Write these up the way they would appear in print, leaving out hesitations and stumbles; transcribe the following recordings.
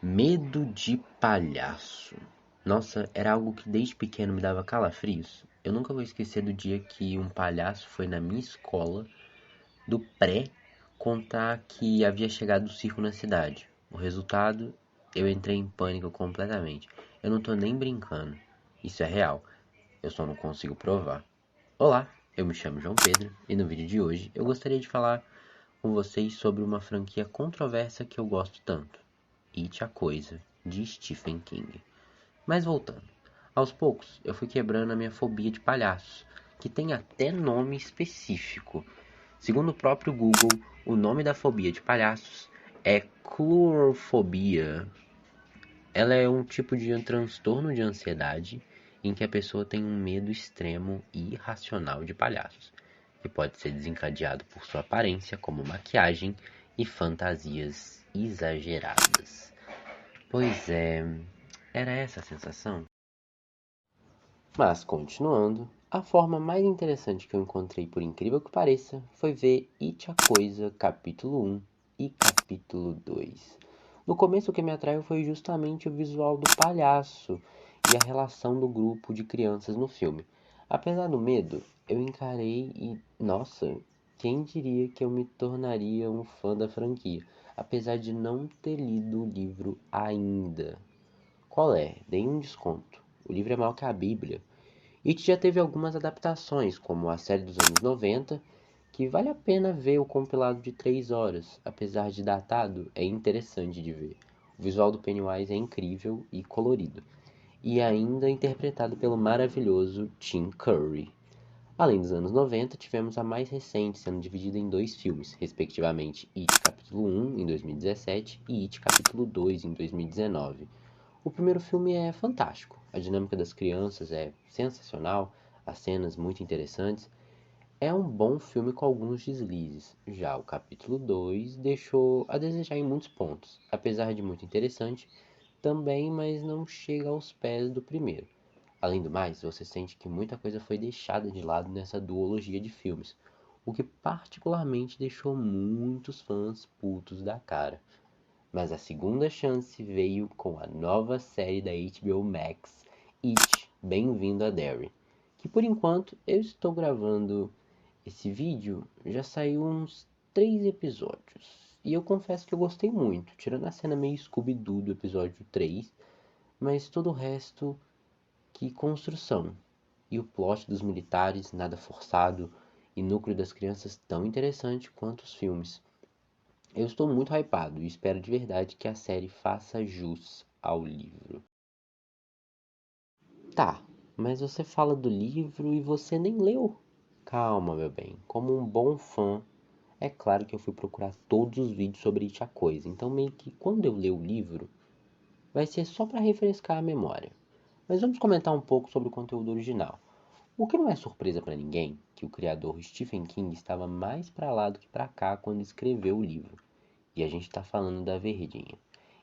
Medo de palhaço. Nossa, era algo que desde pequeno me dava calafrios. Eu nunca vou esquecer do dia que um palhaço foi na minha escola, do pré, contar que havia chegado o circo na cidade. O resultado, eu entrei em pânico completamente. Eu não tô nem brincando. Isso é real. Eu só não consigo provar. Olá, eu me chamo João Pedro e no vídeo de hoje eu gostaria de falar com vocês sobre uma franquia controversa que eu gosto tanto. It a Coisa, de Stephen King. Mas voltando, aos poucos eu fui quebrando a minha fobia de palhaços, que tem até nome específico. Segundo o próprio Google, o nome da fobia de palhaços é clourofobia. Ela é um tipo de transtorno de ansiedade em que a pessoa tem um medo extremo e irracional de palhaços, que pode ser desencadeado por sua aparência, como maquiagem e fantasias exageradas. Pois é, era essa a sensação? Mas, continuando, a forma mais interessante que eu encontrei, por incrível que pareça, foi ver It a Coisa, capítulo 1 e capítulo 2. No começo, o que me atraiu foi justamente o visual do palhaço e a relação do grupo de crianças no filme. Apesar do medo, eu encarei e, nossa, quem diria que eu me tornaria um fã da franquia, apesar de não ter lido o livro ainda. Qual é? Dei um desconto. O livro é maior que a Bíblia. It já teve algumas adaptações, como a série dos anos 90, que vale a pena ver o compilado de 3 horas. Apesar de datado, é interessante de ver. O visual do Pennywise é incrível e colorido, e ainda interpretado pelo maravilhoso Tim Curry. Além dos anos 90, tivemos a mais recente, sendo dividida em dois filmes, respectivamente It Capítulo 1 em 2017 e It Capítulo 2 em 2019. O primeiro filme é fantástico, a dinâmica das crianças é sensacional, as cenas muito interessantes. É um bom filme com alguns deslizes. Já o capítulo 2 deixou a desejar em muitos pontos, apesar de muito interessante também, mas não chega aos pés do primeiro. Além do mais, você sente que muita coisa foi deixada de lado nessa duologia de filmes, o que particularmente deixou muitos fãs putos da cara. Mas a segunda chance veio com a nova série da HBO Max, It, Bem-vindo a Derry, que por enquanto eu estou gravando esse vídeo, já saiu uns 3 episódios. E eu confesso que eu gostei muito, tirando a cena meio Scooby-Doo do episódio 3, mas todo o resto, que construção. E o plot dos militares, nada forçado, e núcleo das crianças tão interessante quanto os filmes. Eu estou muito hypado e espero de verdade que a série faça jus ao livro. Tá, mas você fala do livro e você nem leu. Calma, meu bem. Como um bom fã, é claro que eu fui procurar todos os vídeos sobre It a Coisa. Então, meio que quando eu ler o livro, vai ser só para refrescar a memória. Mas vamos comentar um pouco sobre o conteúdo original. O que não é surpresa para ninguém, que o criador Stephen King estava mais para lá do que para cá quando escreveu o livro. E a gente tá falando da Verdinha.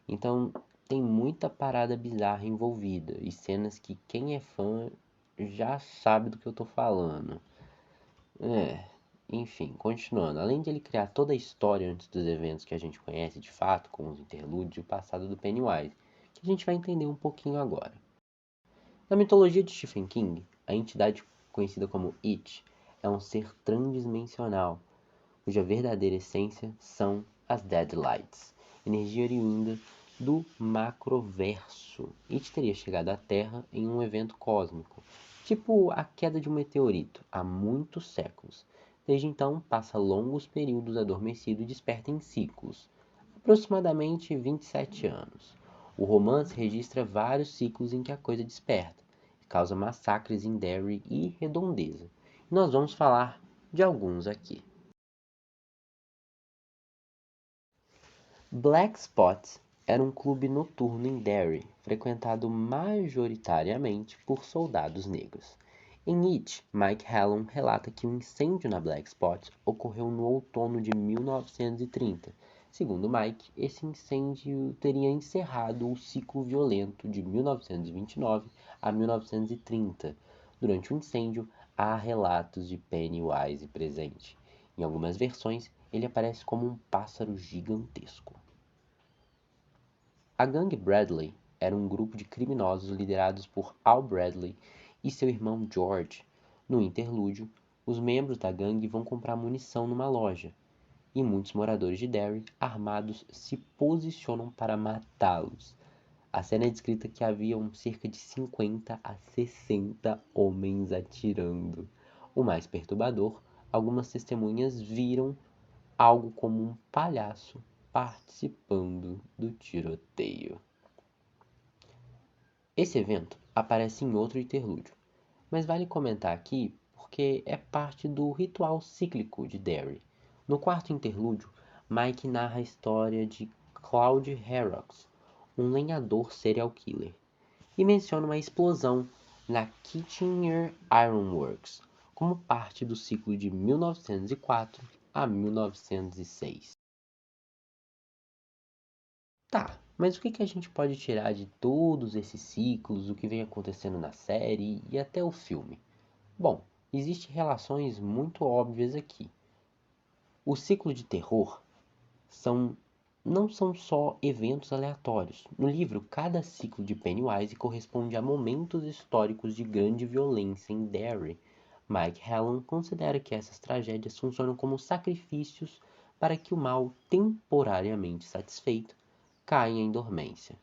Então, tem muita parada bizarra envolvida e cenas que quem é fã já sabe do que eu tô falando. É, enfim, continuando. Além de ele criar toda a história antes dos eventos que a gente conhece de fato, com os interlúdios e o passado do Pennywise, que a gente vai entender um pouquinho agora. Na mitologia de Stephen King, a entidade conhecida como It é um ser transdimensional, cuja verdadeira essência são as Deadlights, energia oriunda do macroverso. It teria chegado à Terra em um evento cósmico, tipo a queda de um meteorito, há muitos séculos. Desde então, passa longos períodos adormecido e desperta em ciclos, aproximadamente 27 anos. O romance registra vários ciclos em que a coisa desperta, causa massacres em Derry e Redondeza. E nós vamos falar de alguns aqui. Black Spot era um clube noturno em Derry, frequentado majoritariamente por soldados negros. Em It, Mike Hallam relata que um incêndio na Black Spot ocorreu no outono de 1930. Segundo Mike, esse incêndio teria encerrado o ciclo violento de 1929 a 1930. Durante o incêndio, há relatos de Pennywise presente. Em algumas versões, ele aparece como um pássaro gigantesco. A gangue Bradley era um grupo de criminosos liderados por Al Bradley e seu irmão George. No interlúdio, os membros da gangue vão comprar munição numa loja, e muitos moradores de Derry, armados, se posicionam para matá-los. A cena é descrita que haviam cerca de 50 a 60 homens atirando. O mais perturbador, algumas testemunhas viram algo como um palhaço participando do tiroteio. Esse evento aparece em outro interlúdio, mas vale comentar aqui porque é parte do ritual cíclico de Derry. No quarto interlúdio, Mike narra a história de Claude Harrocks, um lenhador serial killer, e menciona uma explosão na Kitchener Iron Works como parte do ciclo de 1904 a 1906. Tá, mas o que a gente pode tirar de todos esses ciclos, o que vem acontecendo na série e até o filme? Bom, existem relações muito óbvias aqui. O ciclo de terror são, não são só eventos aleatórios. No livro, cada ciclo de Pennywise corresponde a momentos históricos de grande violência em Derry. Mike Hallam considera que essas tragédias funcionam como sacrifícios para que o mal, temporariamente satisfeito, caia em dormência.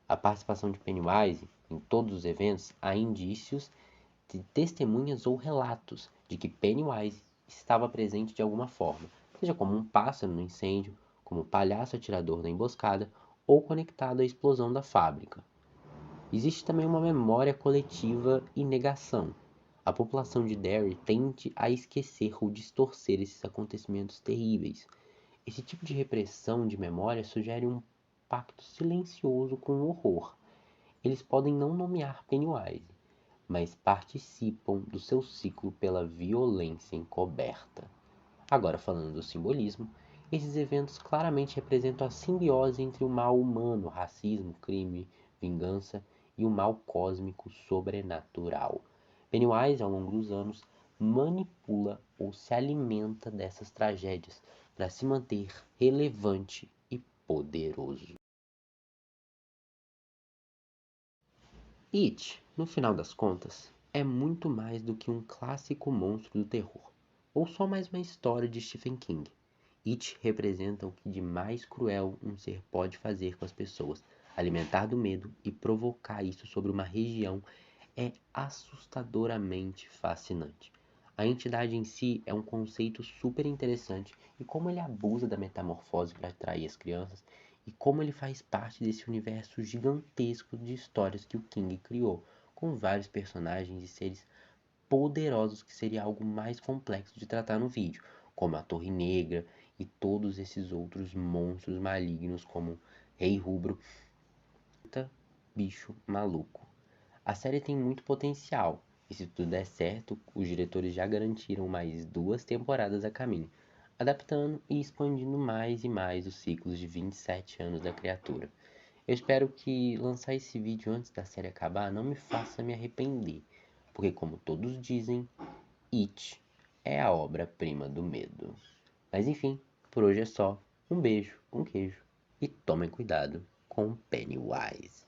A participação de Pennywise em todos os eventos há indícios de testemunhas ou relatos de que Pennywise estava presente de alguma forma, seja como um pássaro no incêndio, como palhaço atirador na emboscada ou conectado à explosão da fábrica. Existe também uma memória coletiva e negação. A população de Derry tende a esquecer ou distorcer esses acontecimentos terríveis. Esse tipo de repressão de memória sugere um pacto silencioso com o horror. Eles podem não nomear Pennywise, mas participam do seu ciclo pela violência encoberta. Agora, falando do simbolismo, esses eventos claramente representam a simbiose entre o mal humano, racismo, crime, vingança, e o mal cósmico sobrenatural. Pennywise, ao longo dos anos, manipula ou se alimenta dessas tragédias para se manter relevante e poderoso. It, no final das contas, é muito mais do que um clássico monstro do terror, ou só mais uma história de Stephen King. It representa o que de mais cruel um ser pode fazer com as pessoas, alimentar do medo e provocar isso sobre uma região é assustadoramente fascinante. A entidade em si é um conceito super interessante e como ele abusa da metamorfose para atrair as crianças e como ele faz parte desse universo gigantesco de histórias que o King criou, com vários personagens e seres poderosos que seria algo mais complexo de tratar no vídeo, como a Torre Negra e todos esses outros monstros malignos como Rei Rubro, bicho maluco. A série tem muito potencial, e se tudo der certo, os diretores já garantiram mais 2 temporadas a caminho, adaptando e expandindo mais e mais os ciclos de 27 anos da criatura. Eu espero que lançar esse vídeo antes da série acabar não me faça me arrepender, porque como todos dizem, It é a obra-prima do medo. Mas enfim, por hoje é só. Um beijo, um queijo e tomem cuidado com Pennywise.